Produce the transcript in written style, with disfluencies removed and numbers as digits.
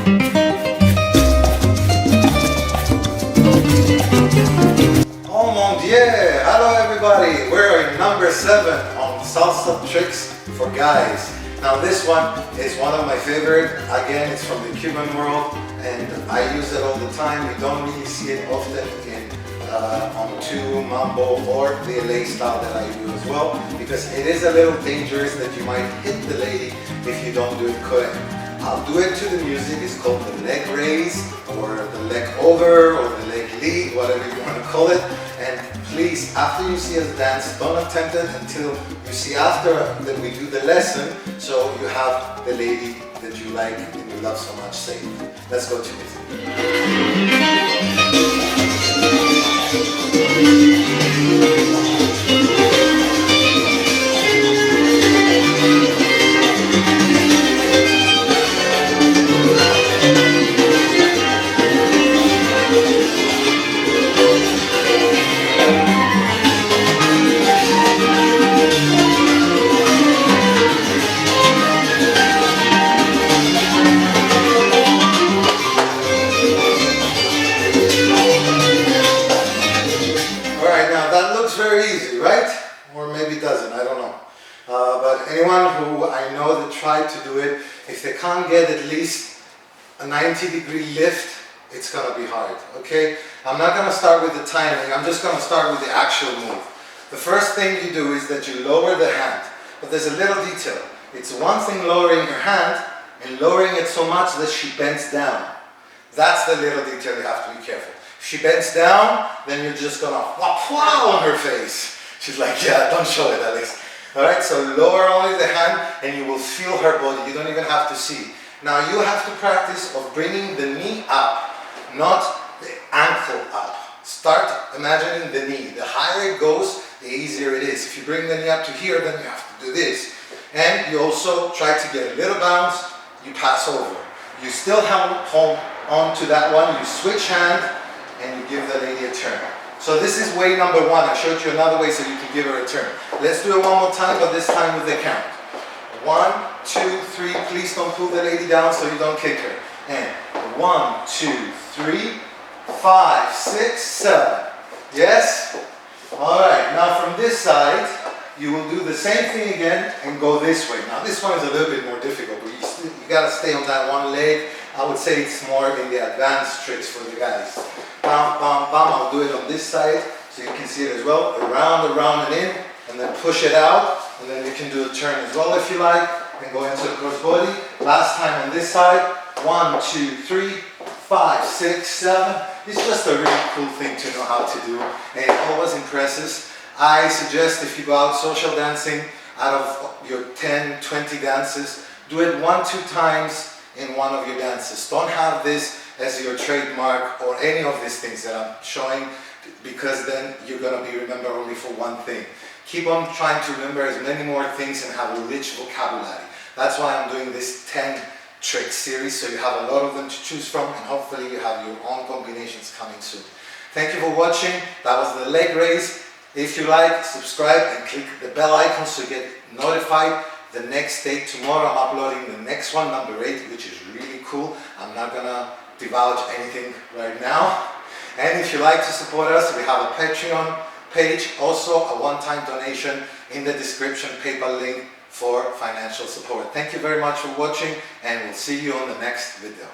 Oh mon Dieu! Hello everybody! We're in number 7 on salsa tricks for guys. Now this one is one of my favorite. Again, it's from the Cuban world and I use it all the time. You don't really see it often in on 2 mambo or the LA style that I do as well, because it is a little dangerous that you might hit the lady if you don't do it correct. I'll do it to the music. It's called the leg raise or the leg over or the leg lead, whatever you want to call it. And please, after you see us dance, don't attempt it until you see after that we do the lesson, so you have the lady that you like and you love so much saved. Let's go to music. Very easy, right? Or maybe doesn't, I don't know. But anyone who I know that tried to do it, if they can't get at least a 90-degree lift, it's going to be hard, okay? I'm not going to start with the timing, I'm just going to start with the actual move. The first thing you do is that you lower the hand, but there's a little detail. It's one thing lowering her hand and lowering it so much that she bends down. That's the little detail you have to be careful. If she bends down, then you're just gonna whop on her face. She's like, yeah, don't show it, Alex. Alright, so lower only the hand and you will feel her body. You don't even have to see. Now you have to practice of bringing the knee up, not the ankle up. Start imagining the knee. The higher it goes, the easier it is. If you bring the knee up to here, then you have to do this. And you also try to get a little bounce, you pass over. You still hold on to that one, you switch hand, and you give the lady a turn. So this is way number 1. I showed you another way so you can give her a turn. Let's do it one more time, but this time with the count. 1, 2, 3. Please don't pull the lady down so you don't kick her. And 1, 2, 3, 5, 6, 7. Yes? Alright, now from this side, you will do the same thing again and go this way. Now this one is a little bit more difficult, but you gotta stay on that one leg. I would say it's more in the advanced tricks for the guys. Bam, bam, bam. I'll do it on this side so you can see it as well. Around and in, and then push it out, and then you can do a turn as well if you like, and go into the cross body. Last time on this side. 1, 2, 3, 5, 6, 7. It's just a really cool thing to know how to do, and it always impresses. I suggest if you go out social dancing, out of your 10, 20 dances, do it 1, 2 times in one of your dances. Don't have this as your trademark or any of these things that I'm showing, because then you're going to be remembered only for one thing. Keep on trying to remember as many more things and have a rich vocabulary. That's why I'm doing this 10 trick series, so you have a lot of them to choose from, and hopefully you have your own combinations coming soon. Thank you for watching. That was the leg raise. If you like, subscribe and click the bell icon so you get notified the next day. Tomorrow I'm uploading the next one, number 8, which is really cool. I'm not gonna divulge anything right now. And if you like to support us, we have a Patreon page, also a one-time donation in the description, PayPal link for financial support. Thank you very much for watching, and we'll see you on the next video.